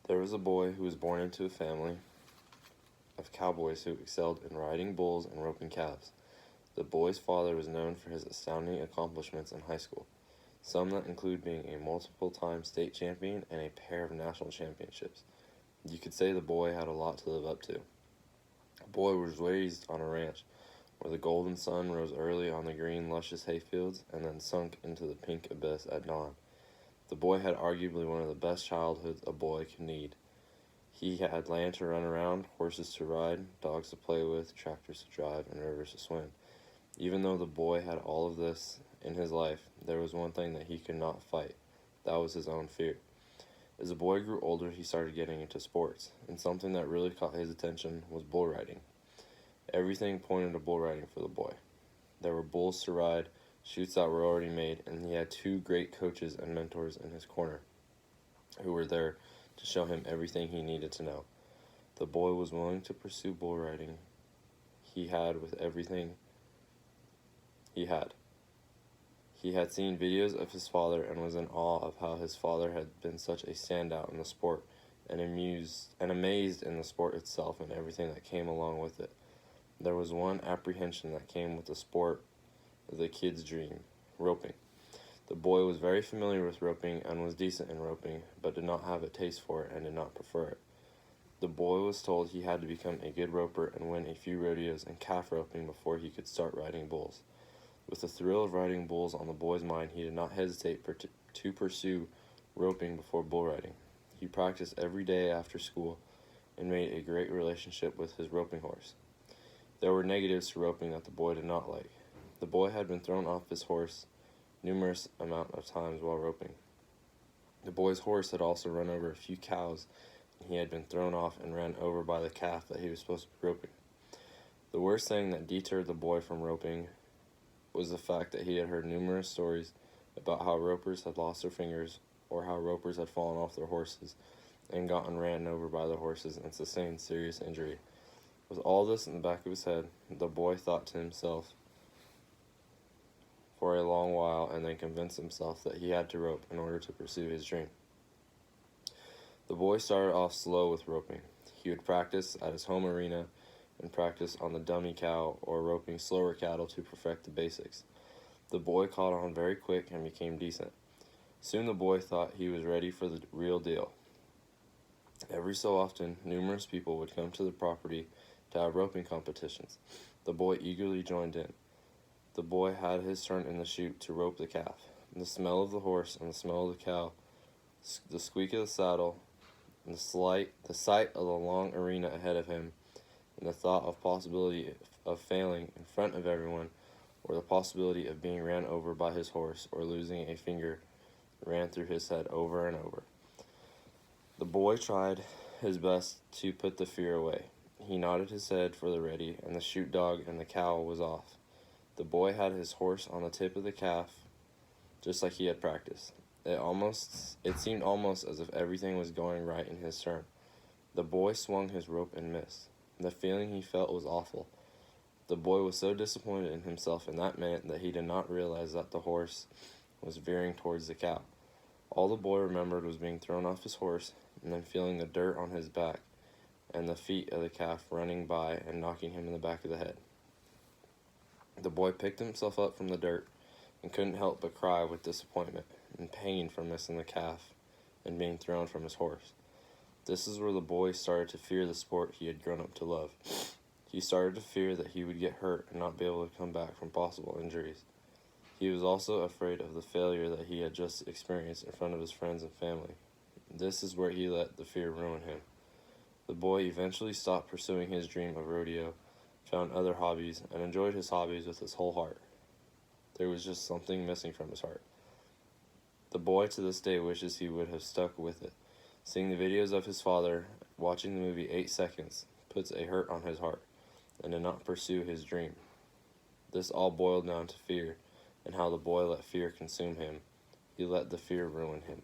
There was a boy who was born into a family of cowboys who excelled in riding bulls and roping calves. The boy's father was known for his astounding accomplishments in high school, some that include being a multiple-time state champion and a pair of national championships. You could say the boy had a lot to live up to. The boy was raised on a ranch where the golden sun rose early on the green, luscious hayfields and then sunk into the pink abyss at dawn. The boy had arguably one of the best childhoods a boy could need. He had land to run around, horses to ride, dogs to play with, tractors to drive, and rivers to swim. Even though the boy had all of this in his life, there was one thing that he could not fight. That was his own fear. As the boy grew older, he started getting into sports, and something that really caught his attention was bull riding. Everything pointed to bull riding for the boy. There were bulls to ride, chutes that were already made, and he had two great coaches and mentors in his corner who were there to show him everything he needed to know. The boy was willing to pursue bull riding he had with everything he had. He had seen videos of his father and was in awe of how his father had been such a standout in the sport and amazed in the sport itself and everything that came along with it. There was one apprehension that came with the sport of the kid's dream, roping. The boy was very familiar with roping and was decent in roping, but did not have a taste for it and did not prefer it. The boy was told he had to become a good roper and win a few rodeos and calf roping before he could start riding bulls. With the thrill of riding bulls on the boy's mind, he did not hesitate to pursue roping before bull riding. He practiced every day after school and made a great relationship with his roping horse. There were negatives to roping that the boy did not like. The boy had been thrown off his horse numerous amount of times while roping. The boy's horse had also run over a few cows, and he had been thrown off and ran over by the calf that he was supposed to be roping. The worst thing that deterred the boy from roping was the fact that he had heard numerous stories about how ropers had lost their fingers or how ropers had fallen off their horses and gotten ran over by the horses and sustained serious injury. With all this in the back of his head, the boy thought to himself for a long while and then convinced himself that he had to rope in order to pursue his dream. The boy started off slow with roping. He would practice at his home arena and practice on the dummy cow or roping slower cattle to perfect the basics. The boy caught on very quick and became decent. Soon the boy thought he was ready for the real deal. Every so often, numerous people would come to the property to have roping competitions. The boy eagerly joined in. The boy had his turn in the chute to rope the calf. The smell of the horse and the smell of the cow, the squeak of the saddle, and the sight of the long arena ahead of him, and the thought of possibility of failing in front of everyone, or the possibility of being ran over by his horse or losing a finger ran through his head over and over. The boy tried his best to put the fear away. He nodded his head for the ready, and the chute dog and the cow was off. The boy had his horse on the tip of the calf, just like he had practiced. It seemed almost as if everything was going right in his turn. The boy swung his rope and missed. The feeling he felt was awful. The boy was so disappointed in himself in that minute that he did not realize that the horse was veering towards the cow. All the boy remembered was being thrown off his horse and then feeling the dirt on his back and the feet of the calf running by and knocking him in the back of the head. The boy picked himself up from the dirt and couldn't help but cry with disappointment and pain for missing the calf and being thrown from his horse. This is where the boy started to fear the sport he had grown up to love. He started to fear that he would get hurt and not be able to come back from possible injuries. He was also afraid of the failure that he had just experienced in front of his friends and family. This is where he let the fear ruin him. The boy eventually stopped pursuing his dream of rodeo, found other hobbies, and enjoyed his hobbies with his whole heart. There was just something missing from his heart. The boy to this day wishes he would have stuck with it. Seeing the videos of his father, watching the movie 8 Seconds, puts a hurt on his heart, and did not pursue his dream. This all boiled down to fear, and how the boy let fear consume him. He let the fear ruin him.